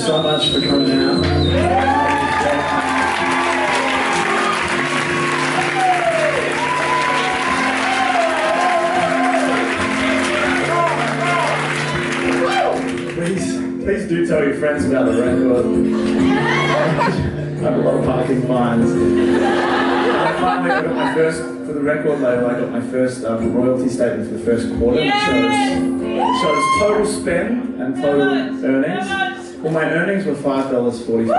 so much for coming out. Please do tell your friends about the record. I have a lot of parking fines. I finally got my first, for the record label, I got my first royalty statement for the first quarter. It shows total spend and total earnings. Well, my earnings were $5.45.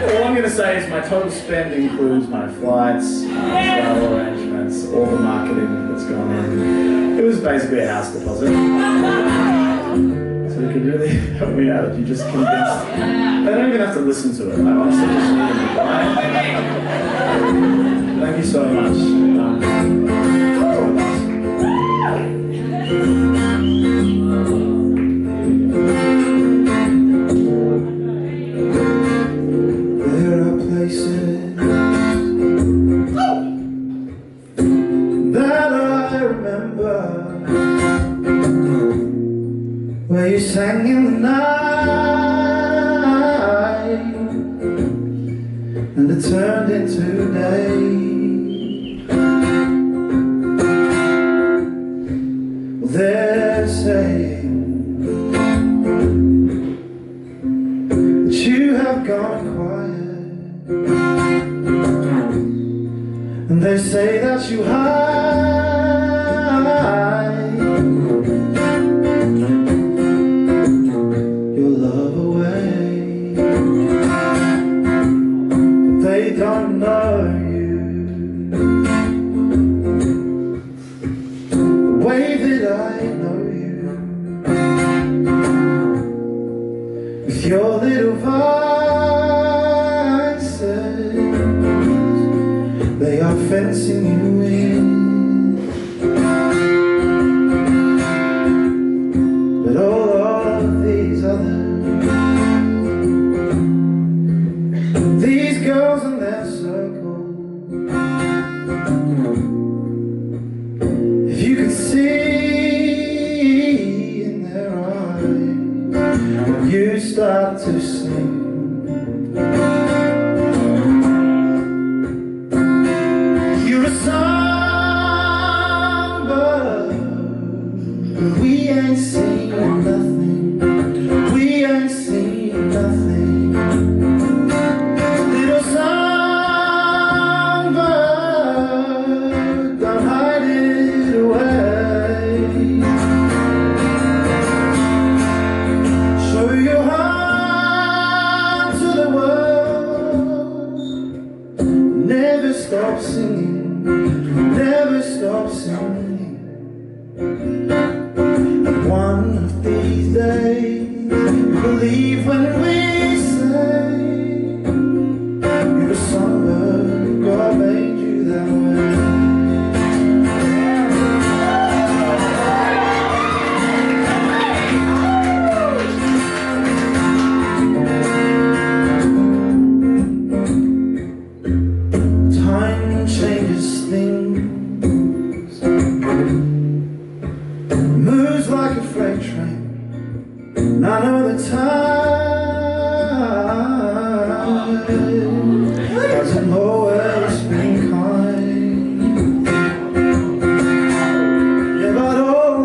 All I'm going to say is my total spend includes my flights, travel arrangements, all the marketing that's gone in. It was basically a house deposit. So you could really help me out if you just convinced. They don't even have to listen to it. I honestly just need them to buy it. Thank you so much. Where you sang in the night and it turned into day. Well, they're saying that you have gone quiet, and they say that you hide don't know you the way that I know you, with your little voices, they are fencing you in. But all of these others, these girls and their circle, if you could see in their eyes when you start to sing, you're a songbird, but we ain't seen nothing. We ain't seen nothing. Never stop singing, never stop singing. And one of these days, you believe when we say, you're a songbird, God made you that way. Time changes things, moves like a freight train, and I know the time hasn't always been kind. Yeah, but all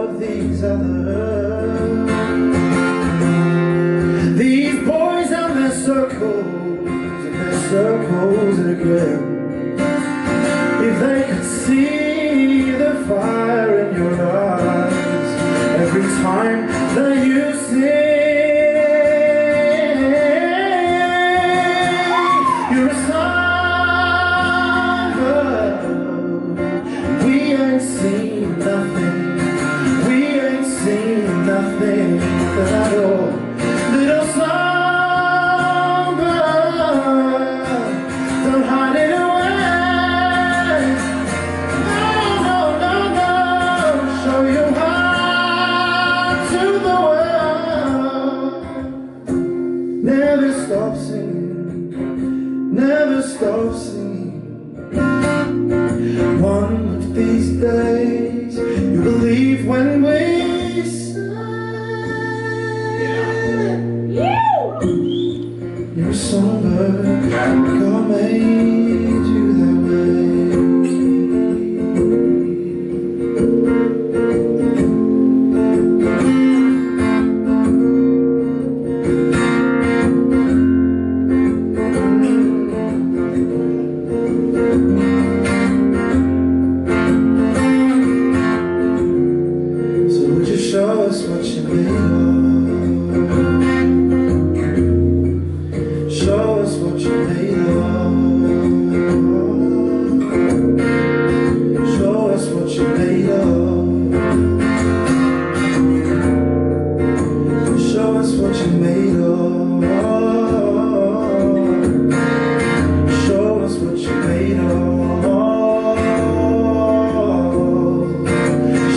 of these others, these boys and their circles and again, if they could see the fire in your eyes every time that you sing, you're a songbird. We ain't seen nothing. We ain't seen nothing at all. Little songbird, don't hide it away. Never stop singing, never stop singing. One of these days, you believe when made you that way. So would you show us what you made of? Show us what you made of. Show us what you made of. Show us what you made of. Show us what you made of.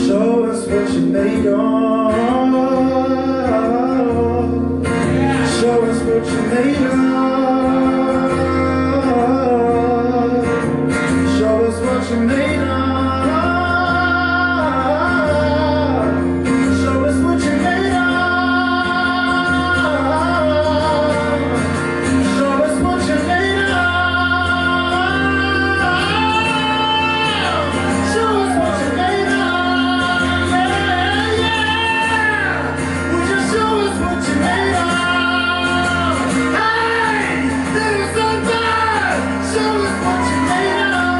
Show us what you made of. Show us what you made of. Show us what you made of. Show us what you made of. Show us what you made of. Show us what you made of. Yeah, yeah. Would you show us what you made of? Hey, little Songbird, show us what you made of.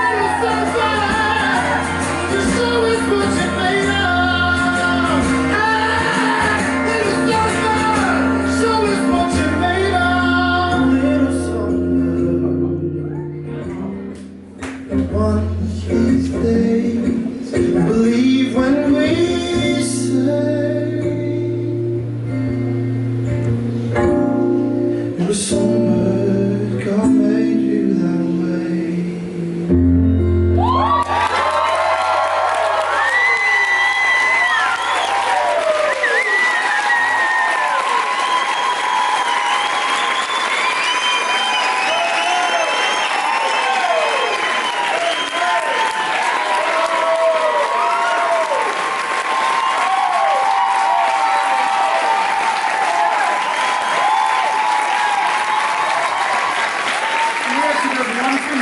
Little Songbird, would you show us what you made of? Hey, little Songbird, show us what you made of. Little Songbird, one of these days, believe when we say you're a songbird, God made you that way.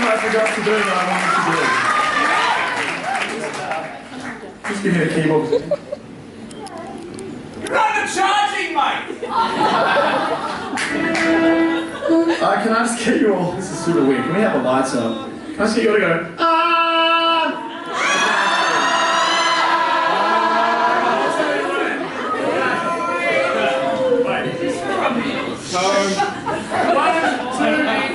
I forgot to do that I wanted to do. Just give me the keyboard. You're undercharging, mate! Can I just get you all? This is super weird. Can we have the lights up? Can I just get you all to go? So, 1, 2,